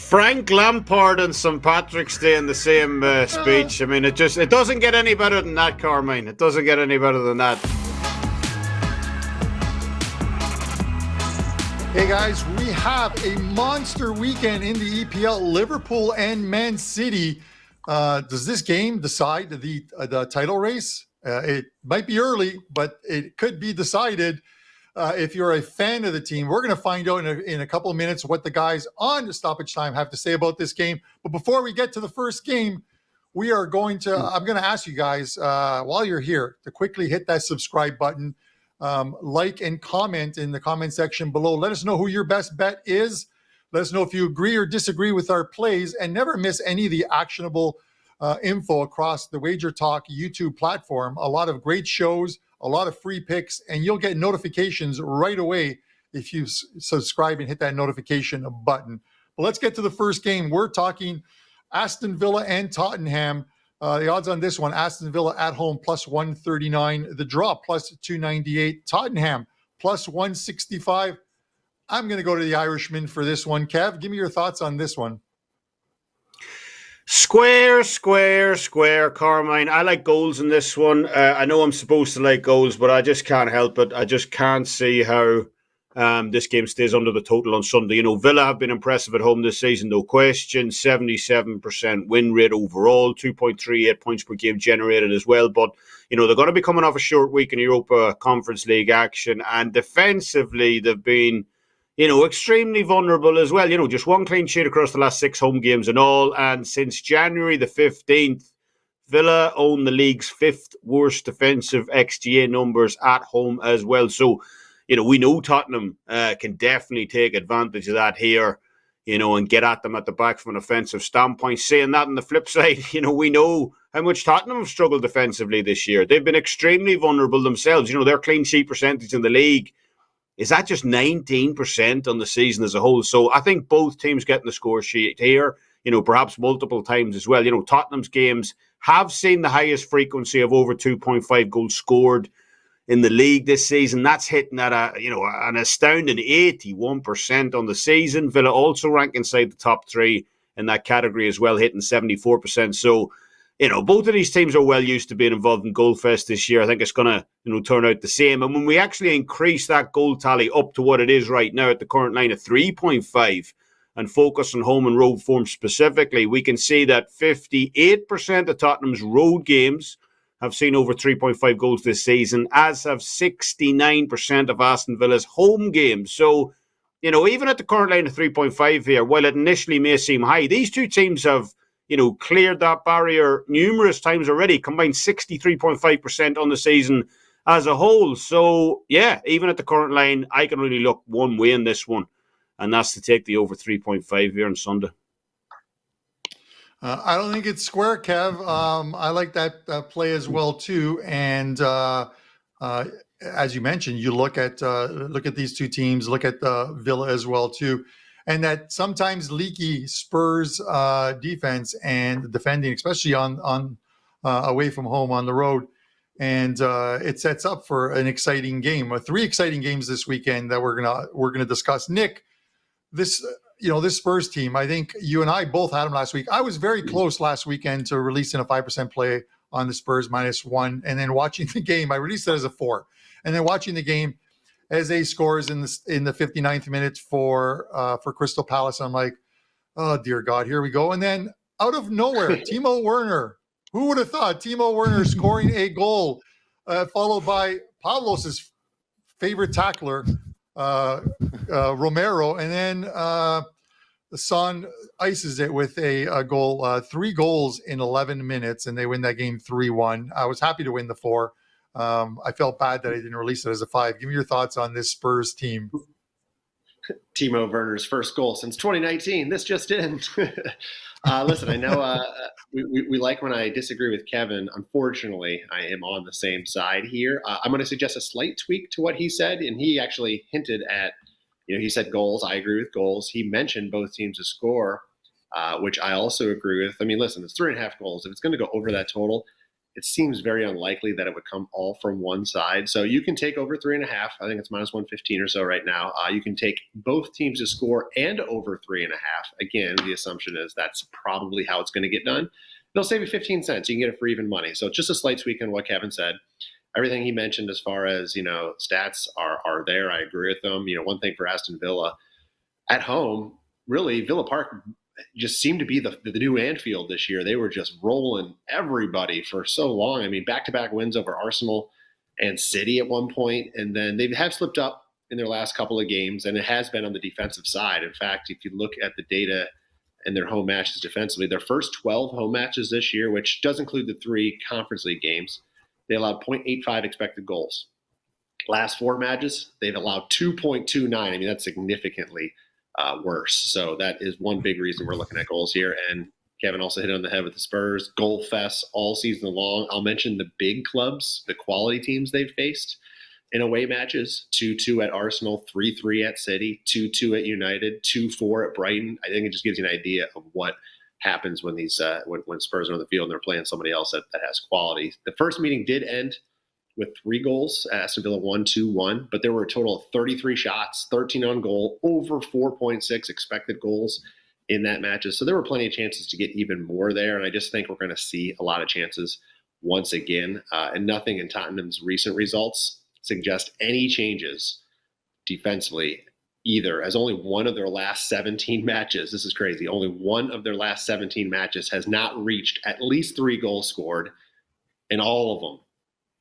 Frank Lampard and St. Patrick's Day in the same speech. I mean, it doesn't get any better than that, Carmine. It doesn't get any better than that. Hey guys, we have a monster weekend in the EPL. Liverpool and Man City. Does this game decide the title race? It might be early, but it could be decided. If you're a fan of the team, we're going to find out in a couple of minutes what the guys on the Stoppage Time have to say about this game. But before we get to the first game, I'm going to ask you guys, while you're here, to quickly hit that subscribe button, like and comment in the comment section below. Let us know who your best bet is. Let us know if you agree or disagree with our plays, and never miss any of the actionable info across the WagerTalk YouTube platform. A lot of great shows, a lot of free picks, and you'll get notifications right away if you subscribe and hit that notification button. But let's get to the first game. We're talking Aston Villa and Tottenham. The odds on this one, Aston Villa at home plus 139, the draw plus 298, Tottenham plus 165. I'm going to go to the Irishman for this one. Kev, give me your thoughts on this one. Square, Carmine. I like goals in this one. I know I'm supposed to like goals, but I just can't help it. I just can't see how this game stays under the total on Sunday. You know, Villa have been impressive at home this season, no question. 77% win rate overall, 2.38 points per game generated as well. But, you know, they're going to be coming off a short week in Europa Conference League action. And defensively, they've been, you know, extremely vulnerable as well. You know, just one clean sheet across the last 6 home games and all. And since January the 15th, Villa own the league's 5th worst defensive XGA numbers at home as well. So, you know, we know Tottenham can definitely take advantage of that here, you know, and get at them at the back from an offensive standpoint. Saying that on the flip side, you know, we know how much Tottenham have struggled defensively this year. They've been extremely vulnerable themselves. You know, their clean sheet percentage in the league is that just 19% on the season as a whole. So I think both teams getting the score sheet here, you know, perhaps multiple times as well. You know, Tottenham's games have seen the highest frequency of over 2.5 goals scored in the league this season. That's hitting at an astounding 81% on the season. Villa also rank inside the top 3 in that category as well, hitting 74%. So, you know, both of these teams are well used to being involved in goal fest this year. I think it's going to, you know, turn out the same. And when we actually increase that goal tally up to what it is right now at the current line of 3.5 and focus on home and road form specifically, we can see that 58% of Tottenham's road games have seen over 3.5 goals this season, as have 69% of Aston Villa's home games. So, you know, even at the current line of 3.5 here, while it initially may seem high, these two teams have, you know, cleared that barrier numerous times already, combined 63.5% on the season as a whole. So, yeah, even at the current line, I can really look one way in this one, and that's to take the over 3.5 here on Sunday. I don't think it's square, Kev. I like that play as well too. And as you mentioned, you look at these two teams, look at Villa as well too, and that sometimes leaky Spurs defense and defending, especially on away from home on the road, and it sets up for an exciting game. 3 exciting games this weekend that we're gonna discuss. Nick, this Spurs team, I think you and I both had them last week. I was very close last weekend to releasing a 5% play on the Spurs -1. And then watching the game, I released it as a 4. And then watching the game as a scores in the 59th minute for Crystal Palace, I'm like, oh, dear God, here we go. And then out of nowhere, Timo Werner. Who would have thought Timo Werner scoring a goal, followed by Pavlos' favorite tackler, Romero, and then Son ices it with a goal, 3 goals in 11 minutes, and they win that game 3-1. I was happy to win the 4. I felt bad that I didn't release it as a 5. Give me your thoughts on this Spurs team. Timo Werner's first goal since 2019. This just in. Listen, I know we like when I disagree with Kevin. Unfortunately, I am on the same side here. I'm going to suggest a slight tweak to what he said, and he actually hinted at, he said goals. I agree with goals. He mentioned both teams to score, which I also agree with. I mean, listen, it's 3.5 goals. If it's going to go over that total, it seems very unlikely that it would come all from one side. So you can take over 3.5. I think it's minus 115 or so right now. You can take both teams to score and over 3.5. Again, the assumption is that's probably how it's going to get done. It'll save you 15 cents. You can get it for even money. So just a slight tweak on what Kevin said. Everything he mentioned as far as, stats are there. I agree with them. One thing for Aston Villa at home, really, Villa Park just seemed to be the new Anfield this year. They were just rolling everybody for so long. I mean, back-to-back wins over Arsenal and City at one point, and then they have slipped up in their last couple of games, and it has been on the defensive side. In fact, if you look at the data and their home matches defensively, their first 12 home matches this year, which does include the 3 Conference League games, they allowed 0.85 expected goals. Last 4 matches, they've allowed 2.29. I mean, that's significantly worse. So that is one big reason we're looking at goals here. And Kevin also hit on the head with the Spurs. Goal fests all season long. I'll mention the big clubs, the quality teams they've faced in away matches. 2-2 at Arsenal, 3-3 at City, 2-2 at United, 2-4 at Brighton. I think it just gives you an idea of what happens when these when Spurs are on the field and they're playing somebody else that has quality. The first meeting did end with 3 goals. Aston Villa won 2-1, but there were a total of 33 shots, 13 on goal, over 4.6 expected goals in that matches. So there were plenty of chances to get even more there, and I just think we're going to see a lot of chances once again. And nothing in Tottenham's recent results suggest any changes defensively either, as only one of their last 17 matches, this is crazy, only one of their last 17 matches has not reached at least 3 goals scored, and all of them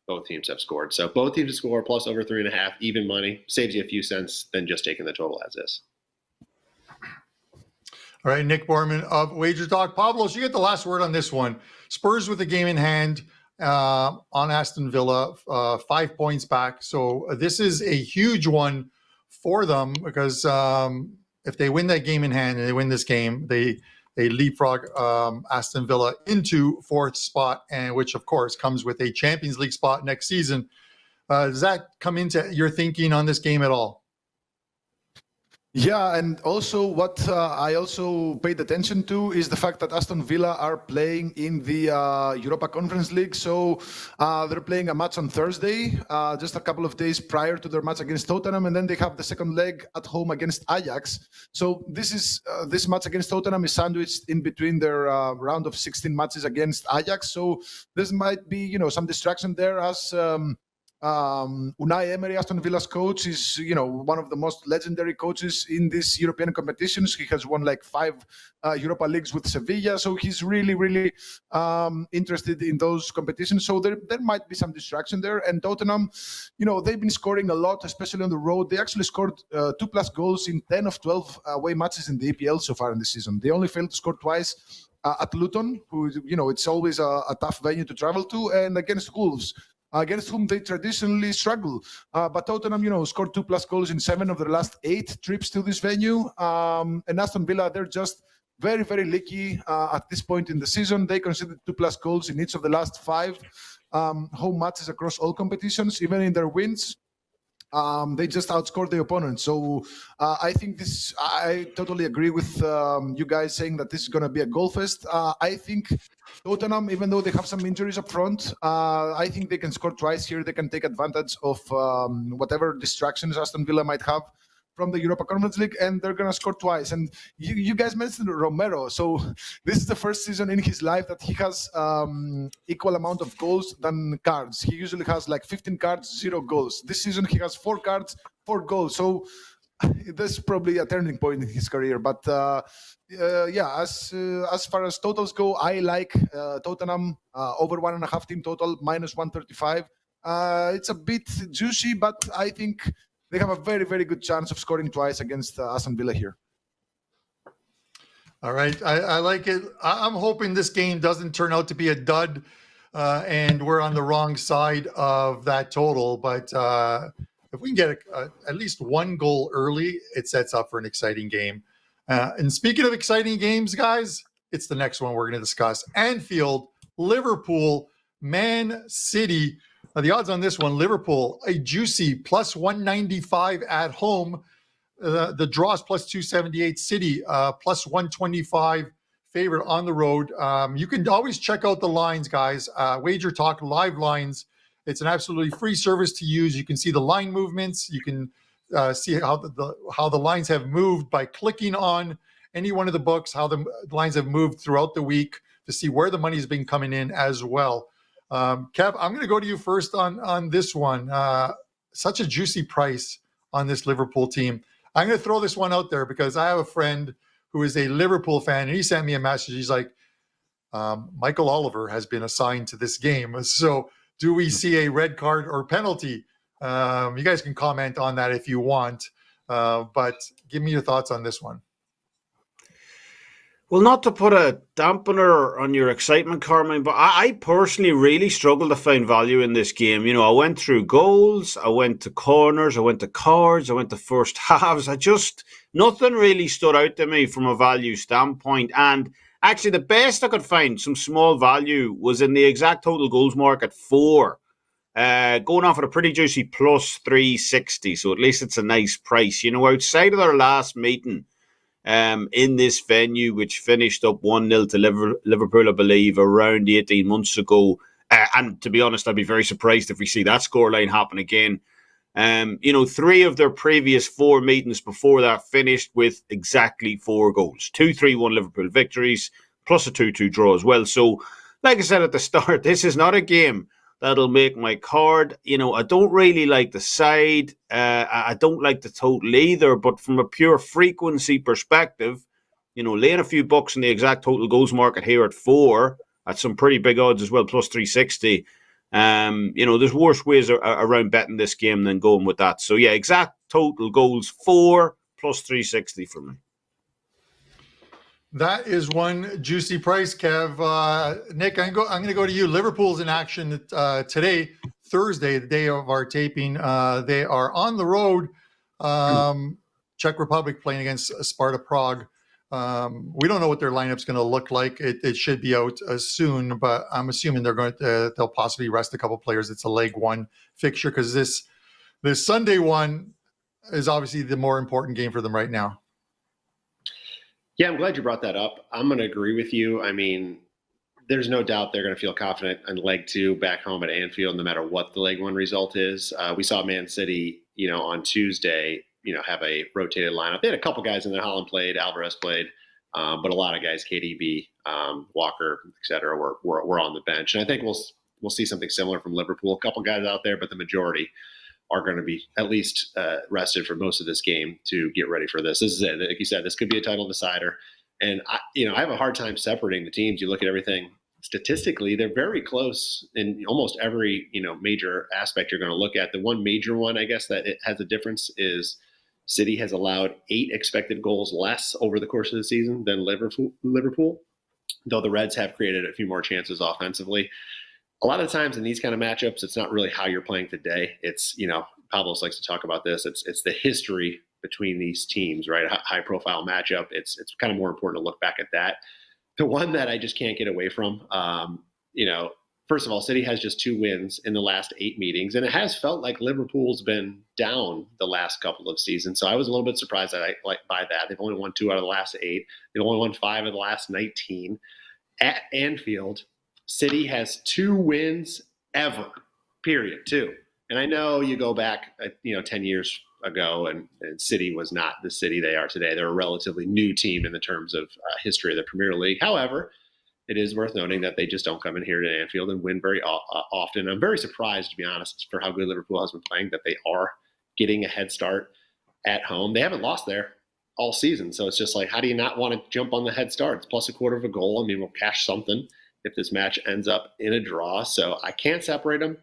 both teams have scored. So both teams score plus over 3.5, even money, saves you a few cents than just taking the total as is. All right, Nick Borman of WagerTalk. Pavlos, you get the last word on this one. Spurs with the game in hand on Aston Villa, 5 points back. So this is a huge one for them because if they win that game in hand and they win this game, they leapfrog Aston Villa into 4th spot, and which of course comes with a Champions League spot next season. Does that come into your thinking on this game at all? Yeah, and also what I also paid attention to is the fact that Aston Villa are playing in the Europa Conference League. So they're playing a match on Thursday, just a couple of days prior to their match against Tottenham, and then they have the second leg at home against Ajax. So this match against Tottenham is sandwiched in between their round of 16 matches against Ajax. So this might be, some distraction there as Unai Emery, Aston Villa's coach, is one of the most legendary coaches in these European competitions. He has won like 5 Europa Leagues with Sevilla, so he's really, really interested in those competitions. So there might be some distraction there. And Tottenham, they've been scoring a lot, especially on the road. They actually scored 2+ goals in 10 of 12 away matches in the EPL so far in the season. They only failed to score twice at Luton, who it's always a tough venue to travel to, and against Wolves, against whom they traditionally struggle. But Tottenham, scored 2+ goals in 7 of their last 8 trips to this venue. And Aston Villa, they're just very, very leaky at this point in the season. They conceded 2+ goals in each of the last 5 home matches across all competitions. Even in their wins, they just outscored the opponent. So I think I totally agree with you guys saying that this is going to be a goal fest. I think Tottenham, even though they have some injuries up front, I think they can score twice here. They can take advantage of whatever distractions Aston Villa might have from the Europa Conference League, and they're going to score twice. And you guys mentioned Romero. So this is the first season in his life that he has equal amount of goals than cards. He usually has like 15 cards, 0 goals. This season he has 4 cards, 4 goals. So that's probably a turning point in his career. But as far as totals go, I like Tottenham over 1.5 team total, minus 135. It's a bit juicy, but I think they have a very, very good chance of scoring twice against Aston Villa here. All right. I like it. I'm hoping this game doesn't turn out to be a dud and we're on the wrong side of that total. But if we can get at least 1 goal early, it sets up for an exciting game. And speaking of exciting games, guys, it's the next one we're going to discuss. Anfield, Liverpool, Man City. The odds on this one, Liverpool, a juicy plus 195 at home. The draws plus 278, City plus 125 favorite on the road. You can always check out the lines, guys. WagerTalk live lines. It's an absolutely free service to use. You can see the line movements. You can see how the lines have moved by clicking on any one of the books, how the lines have moved throughout the week to see where the money's been coming in as well. Kev, I'm going to go to you first on this one. Such a juicy price on this Liverpool team. I'm going to throw this one out there because I have a friend who is a Liverpool fan, and he sent me a message. He's like, Michael Oliver has been assigned to this game. So do we see a red card or penalty? You guys can comment on that if you want, but give me your thoughts on this one. Well, not to put a dampener on your excitement, Carmine, but I personally really struggle to find value in this game. I went through goals, I went to corners, I went to cards, I went to first halves. Nothing really stood out to me from a value standpoint. And actually, the best I could find, some small value, was in the exact total goals mark at 4. Going off at a pretty juicy plus 360. So at least it's a nice price. Outside of their last meeting, in this venue, which finished up 1-0 to Liverpool, I believe, around 18 months ago. And to be honest, I'd be very surprised if we see that scoreline happen again. 3 of their previous 4 meetings before that finished with exactly 4 goals. 2-3-1 Liverpool victories, plus a 2-2 draw as well. So, like I said at the start, this is not a game that'll make my card. I don't really like the side. I don't like the total either. But from a pure frequency perspective, laying a few bucks in the exact total goals market here at 4 at some pretty big odds as well, plus 360. There's worse ways around betting this game than going with that. So yeah, exact total goals 4 plus 360 for me. That is one juicy price, Kev. Nick, I'm going to go to you. Liverpool's in action today, Thursday, the day of our taping. They are on the road, Czech Republic playing against Sparta Prague. We don't know what their lineup's going to look like. It should be out soon, but I'm assuming they'll possibly rest a couple players. It's a leg 1 fixture because this Sunday one is obviously the more important game for them right now. Yeah, I'm glad you brought that up. I'm going to agree with you. I mean, there's no doubt they're going to feel confident on leg 2 back home at Anfield, no matter what the leg 1 result is. We saw Man City, on Tuesday, have a rotated lineup. They had a couple guys in there. Haaland played, Alvarez played, but a lot of guys, KDB, Walker, et cetera, were on the bench. And I think we'll see something similar from Liverpool. A couple guys out there, but the majority are going to be at least rested for most of this game to get ready for this. This is it. Like you said, this could be a title decider. And I have a hard time separating the teams. You look at everything statistically, they're very close in almost every, major aspect you're going to look at. The one major one, I guess, that it has a difference is City has allowed 8 expected goals less over the course of the season than Liverpool, though the Reds have created a few more chances offensively. A lot of times in these kind of matchups, it's not really how you're playing today. It's, Pavlos likes to talk about this. It's the history between these teams, right? A high profile matchup. It's kind of more important to look back at that. The one that I just can't get away from, first of all, City has just 2 wins in the last 8 meetings, and it has felt like Liverpool's been down the last couple of seasons. So I was a little bit surprised by that. They've only won 2 out of the last 8. They've only won 5 of the last 19. At Anfield, City has 2 wins ever, period, 2. And I know you go back, 10 years ago, and City was not the City they are today. They're a relatively new team in the terms of history of the Premier League. However, it is worth noting that they just don't come in here to Anfield and win very often. I'm very surprised, to be honest, for how good Liverpool has been playing, that they are getting a head start at home. They haven't lost there all season. So it's just like, how do you not want to jump on the head start? It's plus a quarter of a goal. I mean, we'll cash something if this match ends up in a draw. So I can't separate them.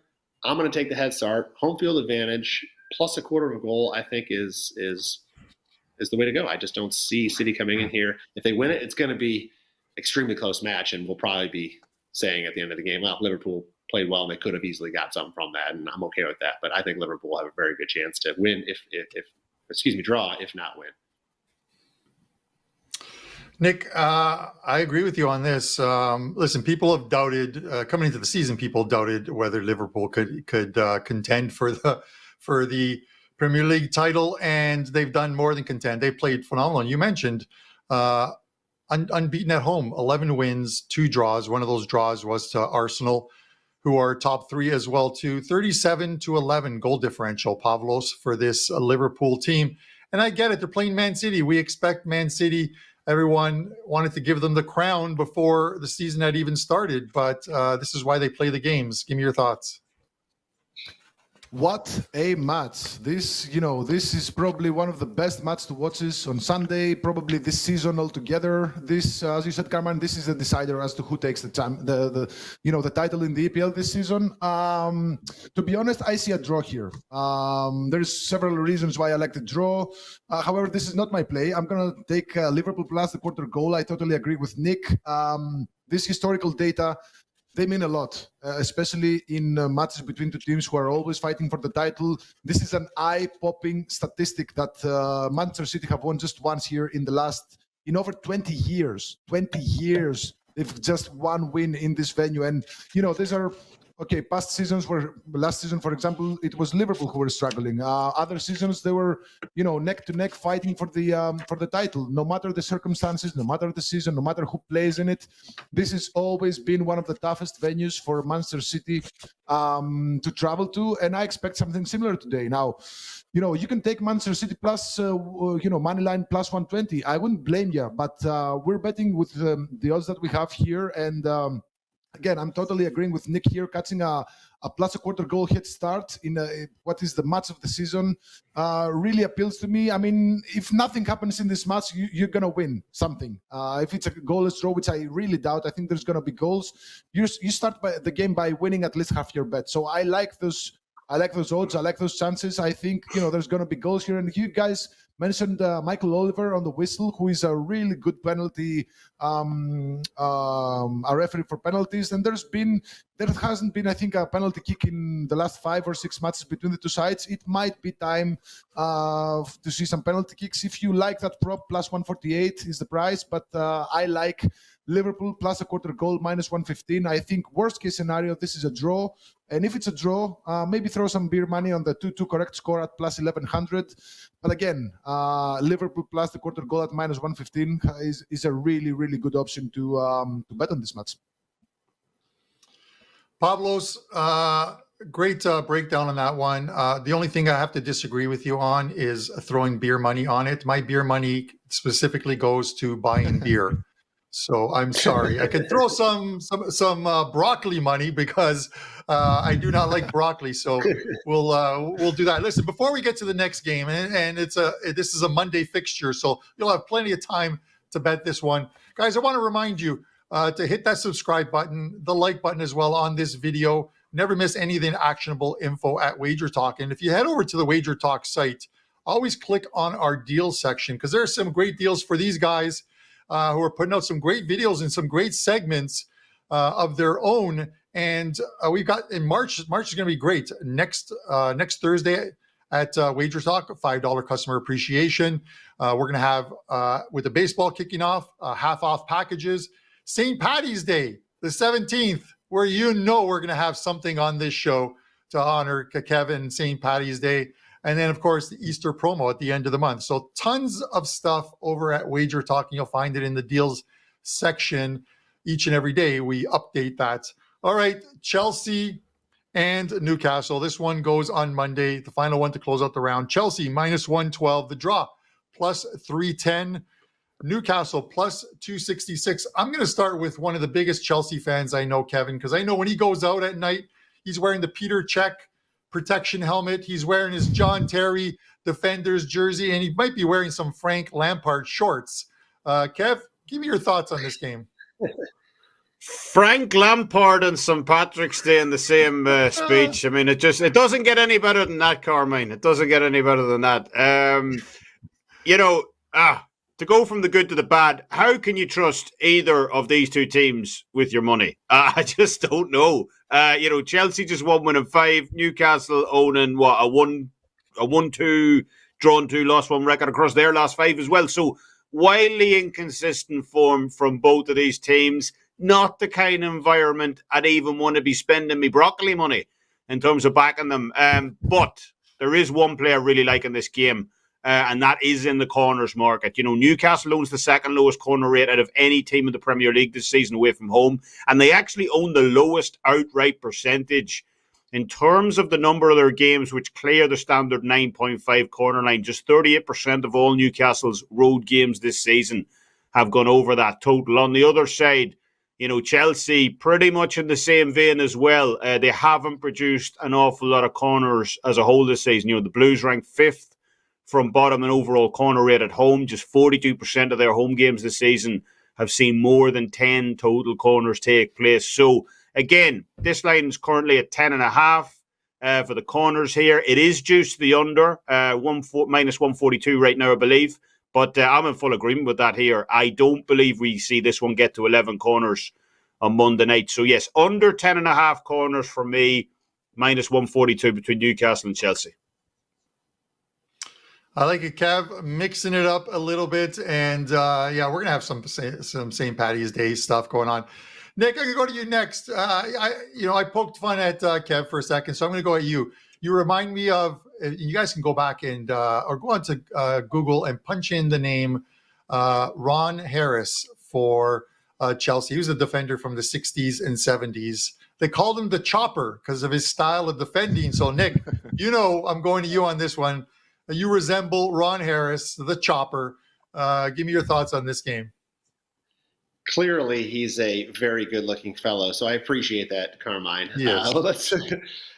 I'm going to take the head start. Home field advantage plus a quarter of a goal, I think, is the way to go. I just don't see City coming in here. If they win it, it's going to be extremely close match, and we'll probably be saying at the end of the game, well, Liverpool played well and they could have easily got something from that, and I'm okay with that. But I think Liverpool will have a very good chance to win draw, if not win. Nick, I agree with you on this. Listen, people have doubted coming into the season. People doubted whether Liverpool could contend for the Premier League title, and they've done more than contend. They played phenomenal. And you mentioned, unbeaten at home, 11 wins, 2 draws. One of those draws was to Arsenal, who are top 3 as well, too. 37-11 goal differential, Pavlos, for this Liverpool team. And I get it. They're playing Man City. We expect Man City. Everyone wanted to give them the crown before the season had even started. But this is why they play the games. Give me your thoughts. What a match. This is probably one of the best matches to watch this on Sunday, probably this season altogether. This, as you said, Carmen, this is a decider as to who takes the title in the EPL this season. To be honest, I see a draw here. There's several reasons why I like the draw. However, this is not my play. I'm going to take Liverpool plus the quarter goal. I totally agree with Nick. This historical data, they mean a lot, especially in matches between two teams who are always fighting for the title. This is an eye-popping statistic that Manchester City have won just once here in over 20 years. 20 years, they've just one win in this venue. And, these are, past seasons where last season, for example, it was Liverpool who were struggling. Other seasons, they were, neck to neck fighting for the title, no matter the circumstances, no matter the season, no matter who plays in it. This has always been one of the toughest venues for Manchester City to travel to, and I expect something similar today. Now, you can take Manchester City plus, money line plus 120. I wouldn't blame you, but we're betting with the odds that we have here, and again, I'm totally agreeing with Nick here. Catching a plus a quarter goal head start in what is the match of the season really appeals to me. I mean, if nothing happens in this match, you're going to win something. If it's a goalless draw, which I really doubt, I think there's going to be goals. You start the game by winning at least half your bet. So I like those odds. I like those chances. I think, there's going to be goals here. And you guys mentioned Michael Oliver on the whistle, who is a really good penalty a referee for penalties. And there hasn't been, I think, a penalty kick in the last 5 or 6 matches between the two sides. It might be time to see some penalty kicks. If you like that prop, plus 148 is the price. But I like Liverpool plus a quarter goal, minus 115. I think worst case scenario, this is a draw. And if it's a draw, maybe throw some beer money on the 2-2 correct score at plus 1100. But again, Liverpool plus the quarter goal at minus 115 is a really, really good option to bet on this match. Pavlos, great breakdown on that one. The only thing I have to disagree with you on is throwing beer money on it. My beer money specifically goes to buying beer. So I'm sorry. I could throw some broccoli money because I do not like broccoli. So we'll do that. Listen, before we get to the next game, and this is a Monday fixture, so you'll have plenty of time to bet this one, guys. I want to remind you to hit that subscribe button, the like button as well on this video. Never miss any of the actionable info at WagerTalk. And if you head over to the WagerTalk site, always click on our deals section because there are some great deals for these guys. Who are putting out some great videos and some great segments of their own. And we've got in March is going to be great. Next Thursday at WagerTalk, $5 customer appreciation. We're going to have, with the baseball kicking off, half off packages. St. Paddy's Day, the 17th, where we're going to have something on this show to honor Kevin St. Paddy's Day. And then, of course, the Easter promo at the end of the month. So tons of stuff over at WagerTalk, and you'll find it in the deals section each and every day. We update that. All right, Chelsea and Newcastle. This one goes on Monday, the final one to close out the round. Chelsea, minus 112. The draw, plus 310. Newcastle, plus 266. I'm going to start with one of the biggest Chelsea fans I know, Kevin, because I know when he goes out at night, he's wearing the Peter Cech protection helmet. He's wearing his John Terry Defenders jersey, and he might be wearing some Frank Lampard shorts. Kev, give me your thoughts on this game. Frank Lampard and St. Patrick's Day in the same speech. I mean, it doesn't get any better than that, Carmine. It doesn't get any better than that. To go from the good to the bad, how can you trust either of these two teams with your money? I just don't know. Chelsea just won, winning 5. Newcastle owning a 1-2, drawn 2, lost 1 record across their last 5 as well. So wildly inconsistent form from both of these teams. Not the kind of environment I'd even want to be spending me broccoli money in terms of backing them. But there is one player I really like in this game. and that is in the corners market. Newcastle owns the second lowest corner rate out of any team in the Premier League this season away from home, and they actually own the lowest outright percentage. In terms of the number of their games which clear the standard 9.5 corner line, just 38% of all Newcastle's road games this season have gone over that total. On the other side, Chelsea pretty much in the same vein as well. They haven't produced an awful lot of corners as a whole this season. The Blues ranked 5th from bottom in overall corner rate at home. Just 42% of their home games this season have seen more than 10 total corners take place. So again, this line is currently at 10.5 for the corners here. It is juiced to the under, minus 142 right now, I believe. But I'm in full agreement with that here. I don't believe we see this one get to 11 corners on Monday night. So yes, under 10.5 corners for me, minus 142 between Newcastle and Chelsea. I like it, Kev, mixing it up a little bit. And we're going to have some St. Patty's Day stuff going on. Nick, I'm going to go to you next. I poked fun at Kev for a second, so I'm going to go at you. You remind me of, you guys can go back and or go on to Google and punch in the name Ron Harris for Chelsea. He was a defender from the 60s and 70s. They called him the Chopper because of his style of defending. So, Nick, I'm going to you on this one. You resemble Ron Harris, the Chopper. Give me your thoughts on this game. Clearly, he's a very good-looking fellow, so I appreciate that, Carmine. Yes.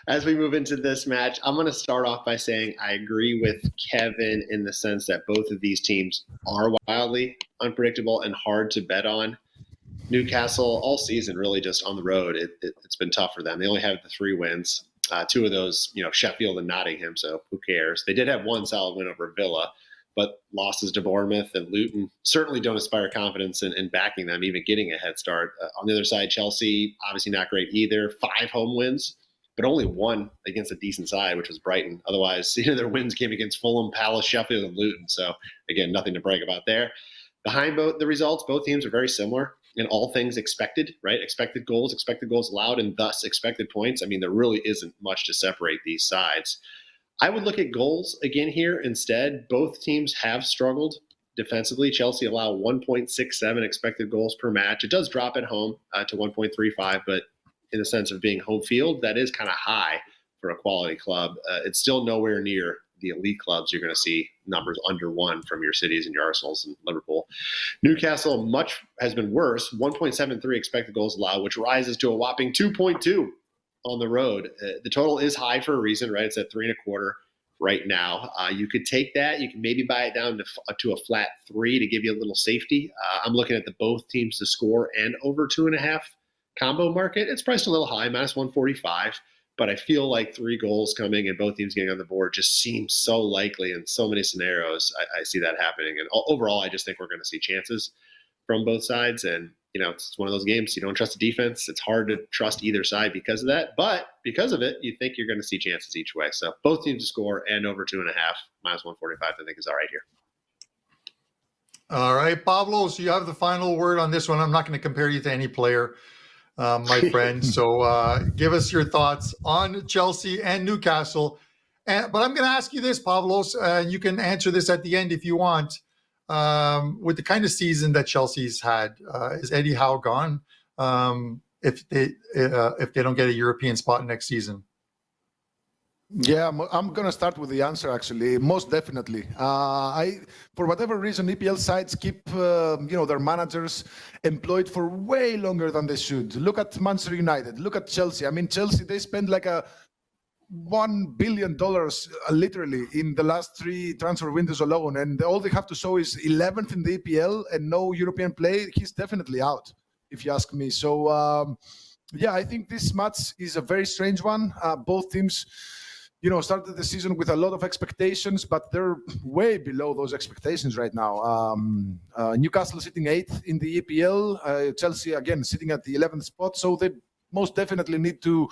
As we move into this match, I'm going to start off by saying I agree with Kevin in the sense that both of these teams are wildly unpredictable and hard to bet on. Newcastle, all season, really just on the road, it's been tough for them. They only have the 3 wins. 2 of those, Sheffield and Nottingham, so who cares? They did have 1 solid win over Villa, but losses to Bournemouth and Luton certainly don't inspire confidence in backing them, even getting a head start. On the other side, Chelsea, obviously not great either. 5 home wins, but only 1 against a decent side, which was Brighton. Otherwise, their wins came against Fulham, Palace, Sheffield, and Luton. So, again, nothing to brag about there. Behind both the results, both teams are very similar in all things expected, right? Expected goals allowed, and thus expected points. I mean, there really isn't much to separate these sides. I would look at goals again here instead. Both teams have struggled defensively. Chelsea allow 1.67 expected goals per match. It does drop at home to 1.35, but in the sense of being home field, that is kind of high for a quality club. It's still nowhere near the elite clubs. You're going to see numbers under 1 from your Cities and your Arsenals and Liverpool. Newcastle has been worse, 1.73 expected goals allowed, which rises to a whopping 2.2 on the road. The total is high for a reason, right? It's at 3.25 right now. You could take that. You can maybe buy it down to a flat 3 to give you a little safety. I'm looking at the both teams to score and over 2.5 combo market. It's priced a little high, minus 145. But I feel like 3 goals coming and both teams getting on the board just seems so likely in so many scenarios. I see that happening. And overall, I just think we're going to see chances from both sides. And, it's one of those games. You don't trust the defense. It's hard to trust either side because of that. But because of it, you think you're going to see chances each way. So both teams to score and over 2.5, minus 145, I think is all right here. All right, Pavlos, you have the final word on this one. I'm not going to compare you to any player, my friend. So give us your thoughts on Chelsea and Newcastle. But I'm going to ask you this, Pavlos, and you can answer this at the end if you want. With the kind of season that Chelsea's had, is Eddie Howe gone if they don't get a European spot next season? Yeah, I'm going to start with the answer, actually. Most definitely. For whatever reason, EPL sides keep their managers employed for way longer than they should. Look at Manchester United. Look at Chelsea. I mean, Chelsea, they spend like $1 billion literally in the last 3 transfer windows alone. And all they have to show is 11th in the EPL and no European play. He's definitely out, if you ask me. So, I think this match is a very strange one. Both teams started the season with a lot of expectations, but they're way below those expectations right now. Newcastle sitting 8th in the EPL, Chelsea, again, sitting at the 11th spot. So they most definitely need to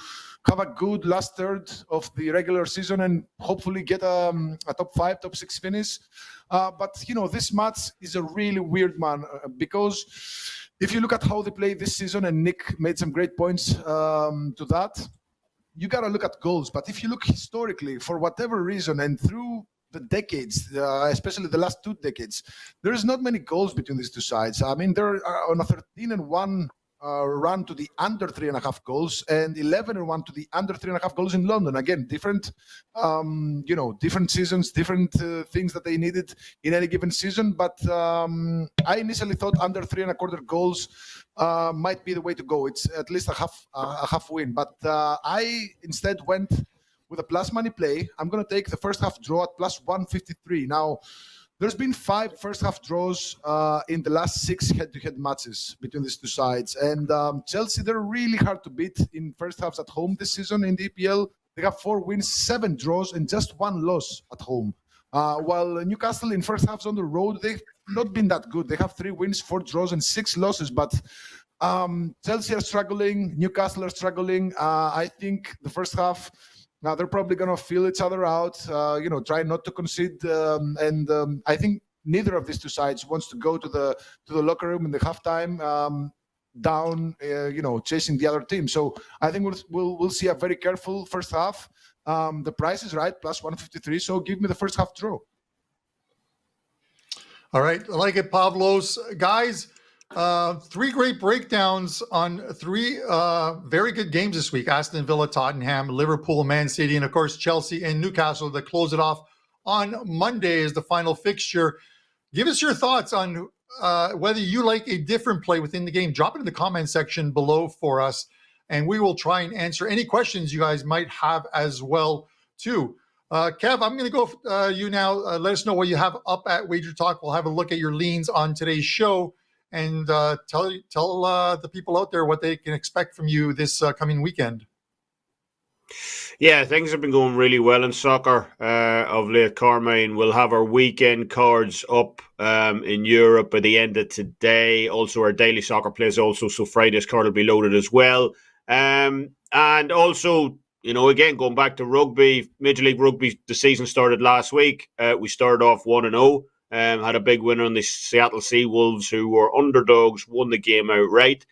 have a good last third of the regular season and hopefully get a top 5, top 6 finish. But this match is a really weird one because if you look at how they play this season, and Nick made some great points to that, you got to look at goals. But if you look historically, for whatever reason, and through the decades, especially the last 2 decades, there's not many goals between these two sides. I mean, they're on a 13-1 run to the under 3.5 goals and 11-1 to the under 3.5 goals in London. Again, different, different seasons, different things that they needed in any given season. But I initially thought under 3.25 goals might be the way to go. It's at least a half win. But I instead went with a plus money play. I'm going to take the first half draw at plus 153. Now, there's been 5 first half draws in the last 6 head-to-head matches between these two sides. And Chelsea, they're really hard to beat in first halves at home this season in the EPL. They have 4 wins, 7 draws, and just 1 loss at home. While Newcastle in first halves on the road, they've not been that good. They have 3 wins, 4 draws, and 6 losses. But Chelsea are struggling. Newcastle are struggling. I think the first half, now they're probably going to feel each other out, try not to concede. I think neither of these two sides wants to go to the locker room in the halftime down, chasing the other team. So I think we'll see a very careful first half. The price is right, plus 153. So give me the first half draw. All right, I like it, Pavlos. Guys, 3 great breakdowns on 3 very good games this week. Aston Villa, Tottenham, Liverpool, Man City, and of course Chelsea and Newcastle that close it off on Monday as the final fixture. Give us your thoughts on whether you like a different play within the game. Drop it in the comment section below for us, and we will try and answer any questions you guys might have as well too. Kev, I'm going to go you now. Let us know what you have up at WagerTalk. We'll have a look at your leans on today's show. And tell the people out there what they can expect from you this coming weekend. Yeah, things have been going really well in soccer of late, Carmine. We'll have our weekend cards up in Europe by the end of today. Also, our daily soccer plays also, so Friday's card will be loaded as well. And also, again, going back to rugby, Major League Rugby, the season started last week. We started off 1-0. Had a big winner on the Seattle Seawolves, who were underdogs, won the game outright.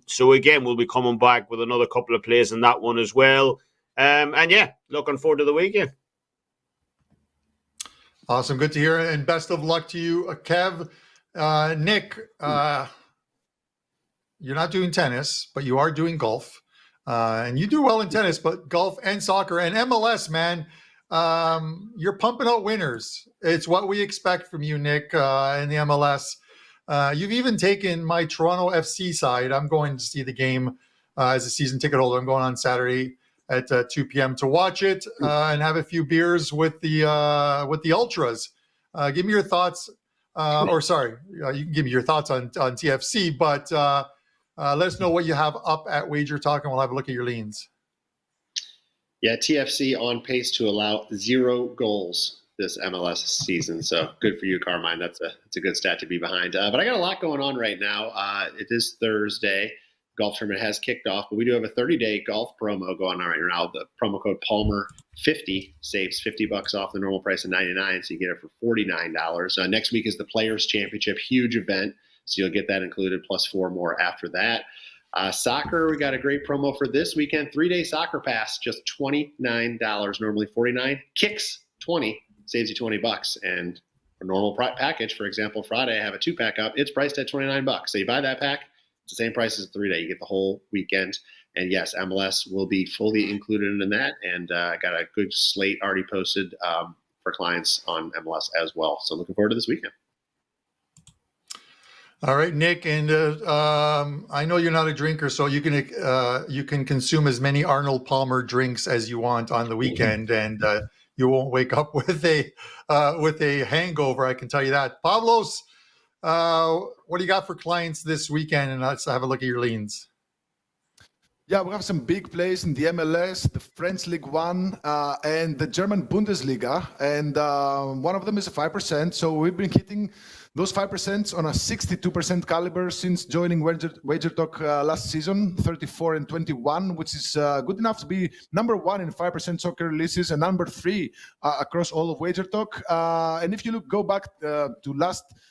So again, we'll be coming back with another couple of plays in that one as well. And yeah, looking forward to the weekend. Awesome. Good to hear. And best of luck to you, Kev. Nick, you're not doing tennis, but you are doing golf. And you do well in tennis, but golf and soccer and MLS, man. You're pumping out winners. It's what we expect from you, Nick, in the MLS. You've even taken my Toronto FC side. I'm going to see the game as a season ticket holder. I'm going on Saturday at 2 p.m. to watch it and have a few beers with the Ultras. Give me your thoughts. You can give me your thoughts on TFC, but let us know what you have up at WagerTalk, and we'll have a look at your leans. Yeah, TFC on pace to allow 0 goals this MLS season. So good for you, Carmine. That's a good stat to be behind. But I got a lot going on right now. It is Thursday. Golf tournament has kicked off, but we do have a 30-day golf promo going on right now. The promo code Palmer50 saves $50 off the normal price of $99, so you get it for $49. Next week is the Players Championship, huge event, so you'll get that included, plus 4 more after that. Soccer, we got a great promo for this weekend. 3-day soccer pass, just $29, normally $49. Kicks 20, saves you $20. And a normal package, for example, Friday, I have a 2-pack up. It's priced at $29. So you buy that pack, it's the same price as a 3-day. You get the whole weekend. And yes, MLS will be fully included in that. And I got a good slate already posted for clients on MLS as well. So looking forward to this weekend. All right, Nick, and I know you're not a drinker, so you can consume as many Arnold Palmer drinks as you want on the weekend, and you won't wake up with a hangover. I can tell you that. Pavlos, what do you got for clients this weekend? And let's have a look at your leans. Yeah, we have some big plays in the MLS, the French League One, and the German Bundesliga, and one of them is a 5%. So we've been hitting those 5% on a 62% caliber since joining WagerTalk last season, 34 and 21, which is good enough to be number 1 in 5% soccer releases and number 3 across all of WagerTalk. And if you go back to the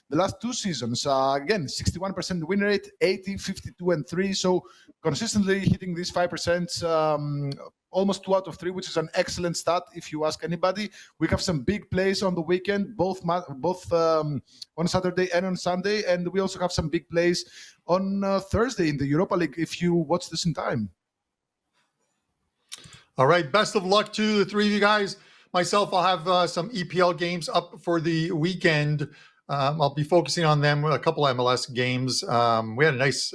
last 2 seasons, again, 61% win rate, 80, 52, and 3. So consistently hitting these 5% almost 2 out of 3, which is an excellent stat if you ask anybody. We have some big plays on the weekend, both on Saturday and on Sunday, and we also have some big plays on Thursday in the Europa League if you watch this in time. All right. Best of luck to the three of you guys. Myself, I'll have some EPL games up for the weekend. I'll be focusing on them, a couple MLS games. We had a nice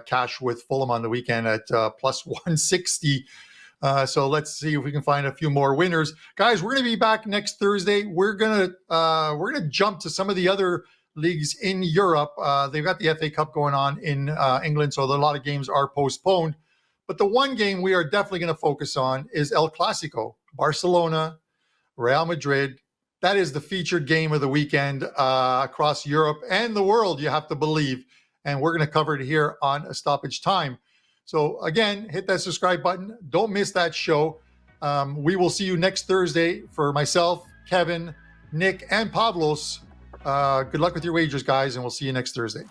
cash with Fulham on the weekend at plus 160. So let's see if we can find a few more winners. Guys, we're going to be back next Thursday. We're going to jump to some of the other leagues in Europe. They've got the FA Cup going on in England, so a lot of games are postponed. But the one game we are definitely going to focus on is El Clasico, Barcelona, Real Madrid. That is the featured game of the weekend across Europe and the world, you have to believe. And we're going to cover it here on A Stoppage Time. So again, hit that subscribe button. Don't miss that show. We will see you next Thursday. For myself, Kevin, Nick, and Pavlos, good luck with your wagers, guys, and we'll see you next Thursday.